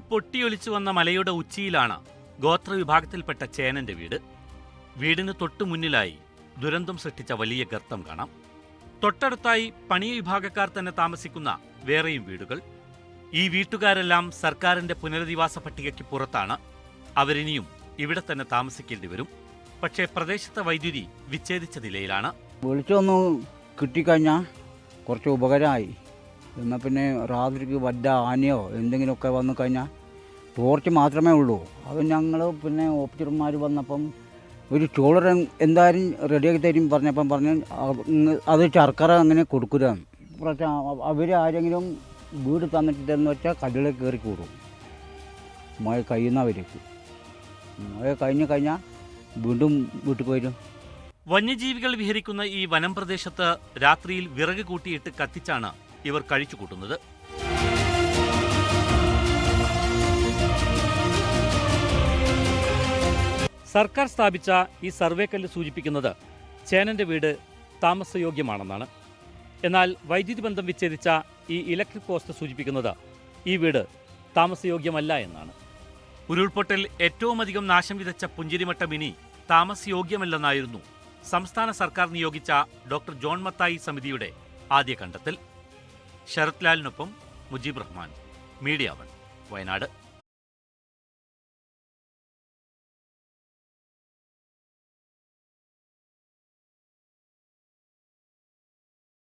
പൊട്ടിയൊലിച്ചു വന്ന മലയുടെ ഉച്ചിയിലാണ് ഗോത്രവിഭാഗത്തിൽപ്പെട്ട ചേനന്റെ വീട്. വീടിന് തൊട്ടു മുന്നിലായി ദുരന്തം സൃഷ്ടിച്ച വലിയ ഗർത്തം കാണാം. തൊട്ടടുത്തായി പണിയ വിഭാഗക്കാർ തന്നെ താമസിക്കുന്ന വേറെയും വീടുകൾ. ഈ വീട്ടുകാരെല്ലാം സർക്കാരിന്റെ പുനരധിവാസ പട്ടികയ്ക്ക് പുറത്താണ്. അവരിനിയും ഇവിടെ തന്നെ താമസിക്കേണ്ടി വരും. പക്ഷേ പ്രദേശത്തെ വൈദ്യുതി വിച്ഛേദിച്ച നിലയിലാണ്. വെളിച്ചമൊന്ന് കിട്ടിക്കഴിഞ്ഞാൽ കുറച്ച് ഉപകാരമായി. എന്നാൽ പിന്നെ രാത്രിക്ക് വല്ല ആനയോ എന്തെങ്കിലുമൊക്കെ വന്നു കഴിഞ്ഞാൽ ടോർച്ച് മാത്രമേ ഉള്ളൂ. അത് ഞങ്ങൾ പിന്നെ ഓഫീസർമാർ വന്നപ്പം ഒരു ചോളർ എന്തായാലും റെഡിയാക്കി തരും പറഞ്ഞപ്പം പറഞ്ഞ് അത് ശർക്കര അങ്ങനെ കൊടുക്കുകയാണ്. അവർ ആരെങ്കിലും വീട് തന്നിട്ടില്ലെന്ന് വെച്ചാൽ കല്ലിൽ കയറി കൂടും. മഴ കഴിയുന്നവർക്ക് മഴ കഴിഞ്ഞാൽ വീണ്ടും വീട്ടിൽ പോരും. വന്യജീവികൾ വിഹരിക്കുന്ന ഈ വനം പ്രദേശത്ത് രാത്രിയിൽ വിറക് കൂട്ടിയിട്ട് കത്തിച്ചാണ് ഇവർ കഴിച്ചു കൂട്ടുന്നത്. സർക്കാർ സ്ഥാപിച്ച ഈ സർവേ കല്ല് സൂചിപ്പിക്കുന്നത് ചേനന്റെ വീട് താമസയോഗ്യമാണെന്നാണ്. എന്നാൽ വൈദ്യുതി ബന്ധം വിച്ഛേദിച്ച ഈ ഇലക്ട്രിക് പോസ്റ്റ് സൂചിപ്പിക്കുന്നത് ഈ വീട് താമസയോഗ്യമല്ല എന്നാണ്. ഉരുൾപൊട്ടൽ ഏറ്റവുമധികം നാശം വിതച്ച പുഞ്ചിരിമട്ടം ഇനി താമസയോഗ്യമല്ലെന്നായിരുന്നു സംസ്ഥാന സർക്കാർ നിയോഗിച്ച ഡോക്ടർ ജോൺ മത്തായി സമിതിയുടെ ആദ്യ കണ്ടെത്തൽ. ശരത് ലാലിനൊപ്പം മുജീബ് റഹ്മാൻ, മീഡിയ 1, വയനാട്.